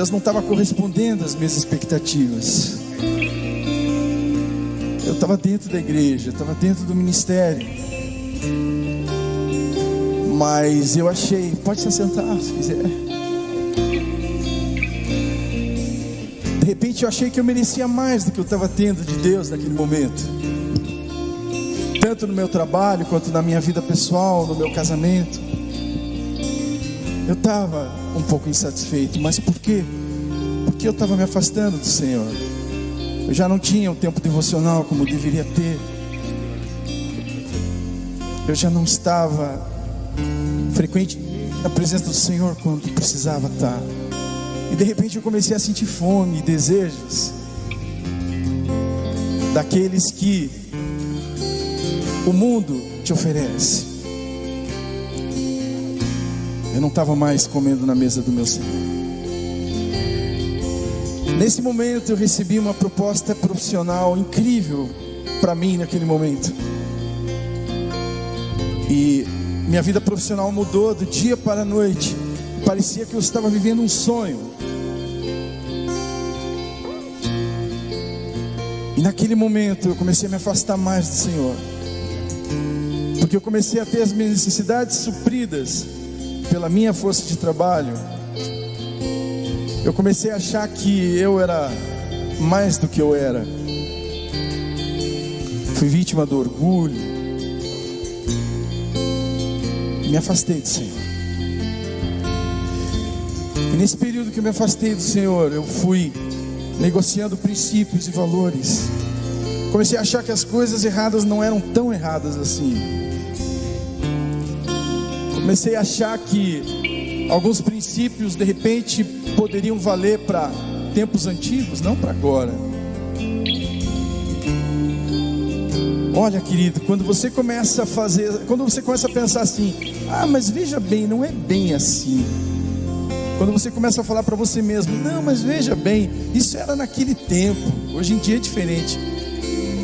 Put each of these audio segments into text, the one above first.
Deus não estava correspondendo às minhas expectativas. Eu estava dentro da igreja, estava dentro do ministério, mas eu achei, pode se sentar se quiser. De repente eu achei que eu merecia mais do que eu estava tendo de Deus naquele momento, tanto no meu trabalho quanto na minha vida pessoal, no meu casamento. Eu estava um pouco insatisfeito, mas por quê? Porque eu estava me afastando do Senhor. Eu já não tinha um tempo devocional como deveria ter. Eu já não estava frequente na presença do Senhor quando precisava estar. E de repente eu comecei a sentir fome e desejos daqueles que o mundo te oferece. Eu não estava mais comendo na mesa do meu Senhor. Nesse momento eu recebi uma proposta profissional incrível para mim naquele momento. E minha vida profissional mudou do dia para a noite. Parecia que eu estava vivendo um sonho. E naquele momento eu comecei a me afastar mais do Senhor, porque eu comecei a ter as minhas necessidades supridas pela minha força de trabalho. Eu comecei a achar que eu era mais do que eu era. Fui vítima do orgulho. Me afastei do Senhor. E nesse período que eu me afastei do Senhor, eu fui negociando princípios e valores. Comecei a achar que as coisas erradas não eram tão erradas assim. Comecei a achar que alguns princípios de repente poderiam valer para tempos antigos, não para agora. Olha, querido, quando você começa a pensar assim, mas veja bem, não é bem assim. Quando você começa a falar para você mesmo, não, mas veja bem, isso era naquele tempo, hoje em dia é diferente.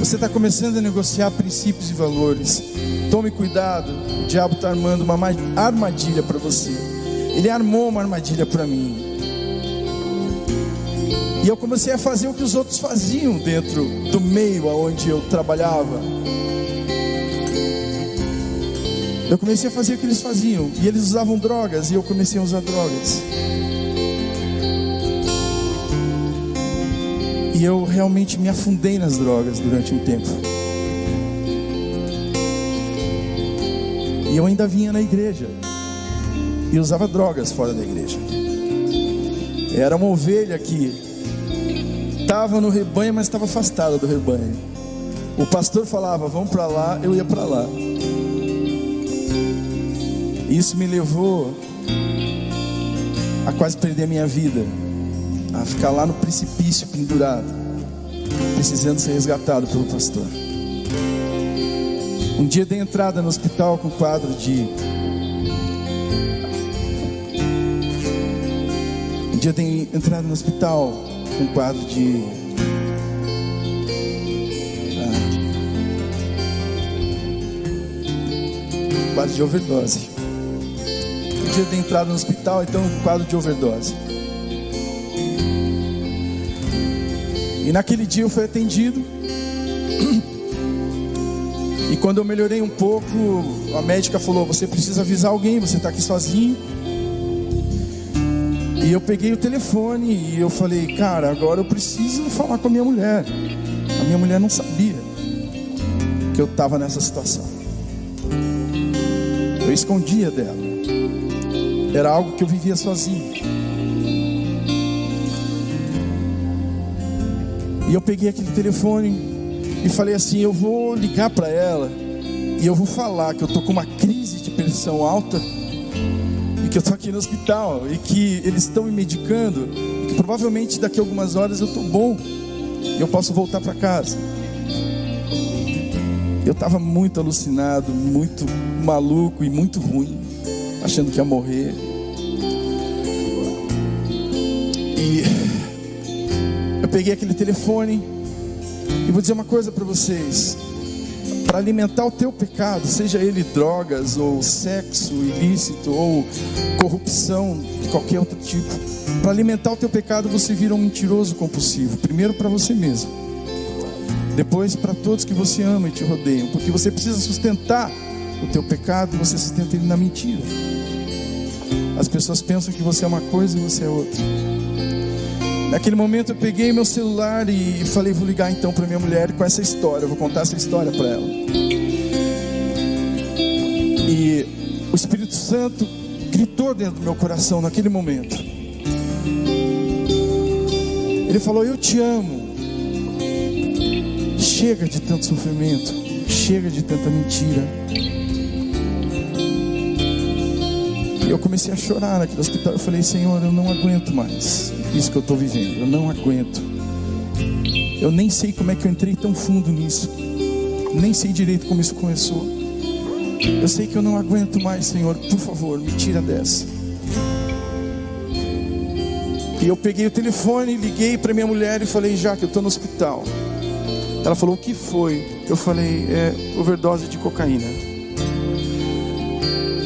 Você está começando a negociar princípios e valores. Tome cuidado, o diabo está armando uma armadilha para você. Ele armou uma armadilha para mim. E eu comecei a fazer o que os outros faziam dentro do meio onde eu trabalhava. Eu comecei a fazer o que eles faziam. E eles usavam drogas, e eu comecei a usar drogas. E eu realmente me afundei nas drogas durante um tempo. E eu ainda vinha na igreja e usava drogas fora da igreja. Era uma ovelha que estava no rebanho, mas estava afastada do rebanho. O pastor falava, vamos para lá, eu ia para lá. Isso me levou a quase perder a minha vida, a ficar lá no precipício pendurado, precisando ser resgatado pelo pastor. Um dia dei entrada no hospital com quadro de... quadro de overdose. Um dia dei entrada no hospital, então um quadro de overdose. E naquele dia eu fui atendido. E quando eu melhorei um pouco, a médica falou, você precisa avisar alguém, você está aqui sozinho. E eu peguei o telefone e eu falei, cara, agora eu preciso falar com a minha mulher. A minha mulher não sabia que eu estava nessa situação. Eu escondia dela. Era algo que eu vivia sozinho. E eu peguei aquele telefone e falei assim, eu vou ligar para ela e eu vou falar que eu tô com uma crise de pressão alta e que eu tô aqui no hospital e que eles estão me medicando e que provavelmente daqui a algumas horas eu tô bom e eu posso voltar para casa. Eu estava muito alucinado, muito maluco e muito ruim, achando que ia morrer. E eu peguei aquele telefone e vou dizer uma coisa para vocês. para alimentar o teu pecado, seja ele drogas, ou sexo ilícito, ou corrupção de qualquer outro tipo. Para alimentar o teu pecado, você vira um mentiroso compulsivo. Primeiro para você mesmo, depois para todos que você ama e te rodeiam, porque você precisa sustentar o teu pecado, você sustenta ele na mentira. As pessoas pensam que você é uma coisa e você é outra. Naquele momento eu peguei meu celular e falei, vou ligar então para minha mulher com essa história, eu vou contar essa história para ela. E o Espírito Santo gritou dentro do meu coração naquele momento. Ele falou, eu te amo. Chega de tanto sofrimento, chega de tanta mentira. E eu comecei a chorar naquele hospital. Eu falei, Senhor, eu não aguento mais isso que eu estou vivendo, eu não aguento. Eu nem sei como é que eu entrei tão fundo nisso, nem sei direito como isso começou. Eu sei que eu não aguento mais, Senhor, por favor, me tira dessa. E eu peguei o telefone, liguei para minha mulher e falei, Jaque, eu estou no hospital. Ela falou, o que foi? Eu falei, é overdose de cocaína.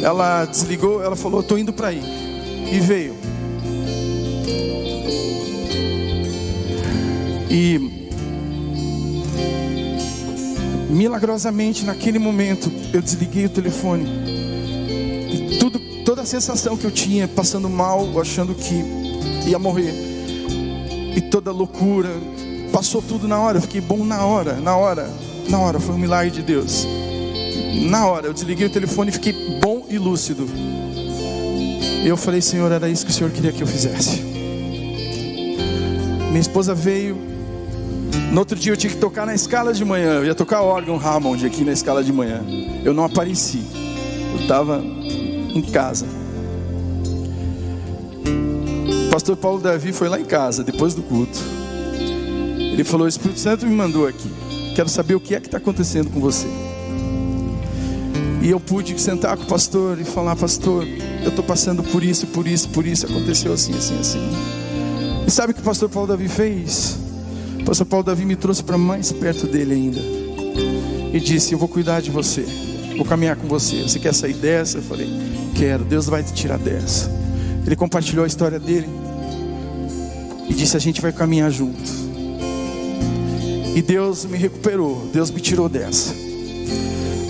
Ela desligou, ela falou, estou indo para aí. E veio. E milagrosamente naquele momento eu desliguei o telefone. E toda a sensação que eu tinha, passando mal, achando que ia morrer, e toda loucura, passou tudo na hora. Eu fiquei bom na hora. Foi um milagre de Deus. Na hora eu desliguei o telefone e fiquei bom e lúcido. Eu falei, Senhor, era isso que o Senhor queria que eu fizesse. Minha esposa veio. No outro dia eu tinha que tocar na escala de manhã. Eu ia tocar órgão Hammond aqui na escala de manhã. Eu não apareci, eu estava em casa. O pastor Paulo Davi foi lá em casa depois do culto. Ele falou, o Espírito Santo me mandou aqui, quero saber o que é que está acontecendo com você. E eu pude sentar com o pastor e falar, pastor, eu estou passando por isso, aconteceu assim. E sabe o que o pastor Paulo Davi fez? O pastor Paulo Davi me trouxe para mais perto dele ainda e disse, eu vou cuidar de você, vou caminhar com você. Você quer sair dessa? Eu falei, quero, Deus vai te tirar dessa. Ele compartilhou a história dele e disse, a gente vai caminhar junto. E Deus me recuperou, Deus me tirou dessa.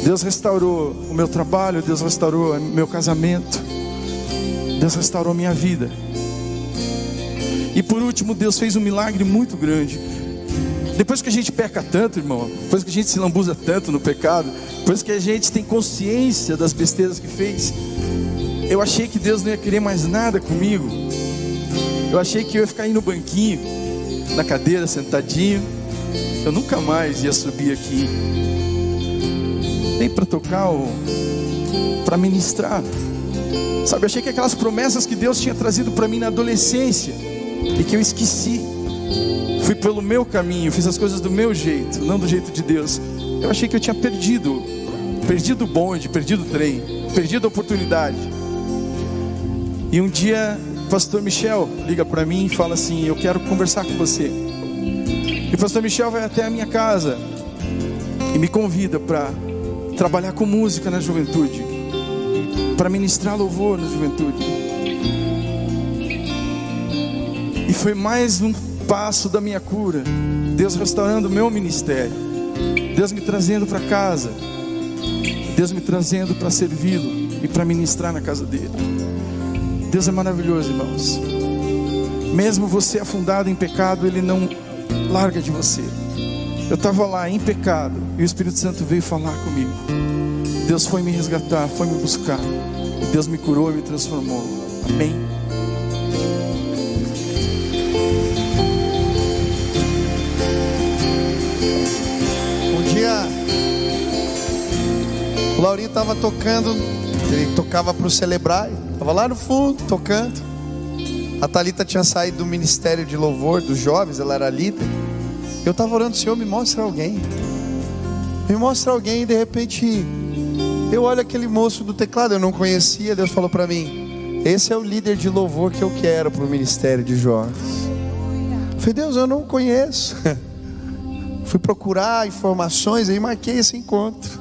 Deus restaurou o meu trabalho, Deus restaurou o meu casamento, Deus restaurou a minha vida. E por último, Deus fez um milagre muito grande. Depois que a gente peca tanto, irmão, depois que a gente se lambuza tanto no pecado, depois que a gente tem consciência das besteiras que fez, eu achei que Deus não ia querer mais nada comigo. Eu achei que eu ia ficar aí no banquinho, na cadeira, sentadinho. Eu nunca mais ia subir aqui, nem para tocar ou para ministrar. Sabe, eu achei que aquelas promessas que Deus tinha trazido para mim na adolescência, e que eu esqueci, fui pelo meu caminho, fiz as coisas do meu jeito, não do jeito de Deus. Eu achei que eu tinha perdido o bonde, perdido o trem, perdido a oportunidade. E um dia o pastor Michel liga para mim e fala assim, eu quero conversar com você. E o pastor Michel vai até a minha casa e me convida para trabalhar com música na juventude, para ministrar louvor na juventude. E foi mais um passo da minha cura. Deus restaurando o meu ministério, Deus me trazendo para casa, Deus me trazendo para servi-lo e para ministrar na casa dele. Deus é maravilhoso, irmãos. Mesmo você afundado em pecado, Ele não larga de você. Eu estava lá em pecado e o Espírito Santo veio falar comigo. Deus foi me resgatar, foi me buscar. Deus me curou e me transformou. Amém. Um dia o Laurinho estava tocando, ele tocava para o Celebrar, estava lá no fundo tocando. A Thalita tinha saído do ministério de louvor dos jovens, ela era líder. Eu estava orando, Senhor, me mostra alguém. Me mostra alguém. E de repente eu olho aquele moço do teclado, eu não conhecia. Deus falou para mim, esse é o líder de louvor que eu quero para o ministério de jovens. Eu falei, Deus, eu não conheço. Eu Fui procurar informações, aí marquei esse encontro.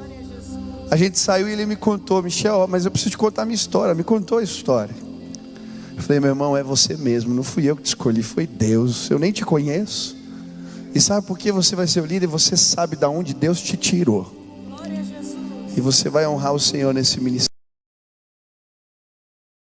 A gente saiu e ele me contou: Michel, mas eu preciso te contar a minha história. Me contou a história. Eu falei: meu irmão, é você mesmo, não fui eu que te escolhi, foi Deus. Eu nem te conheço. E sabe por que você vai ser o líder? Você sabe de onde Deus te tirou. E você vai honrar o Senhor nesse ministério.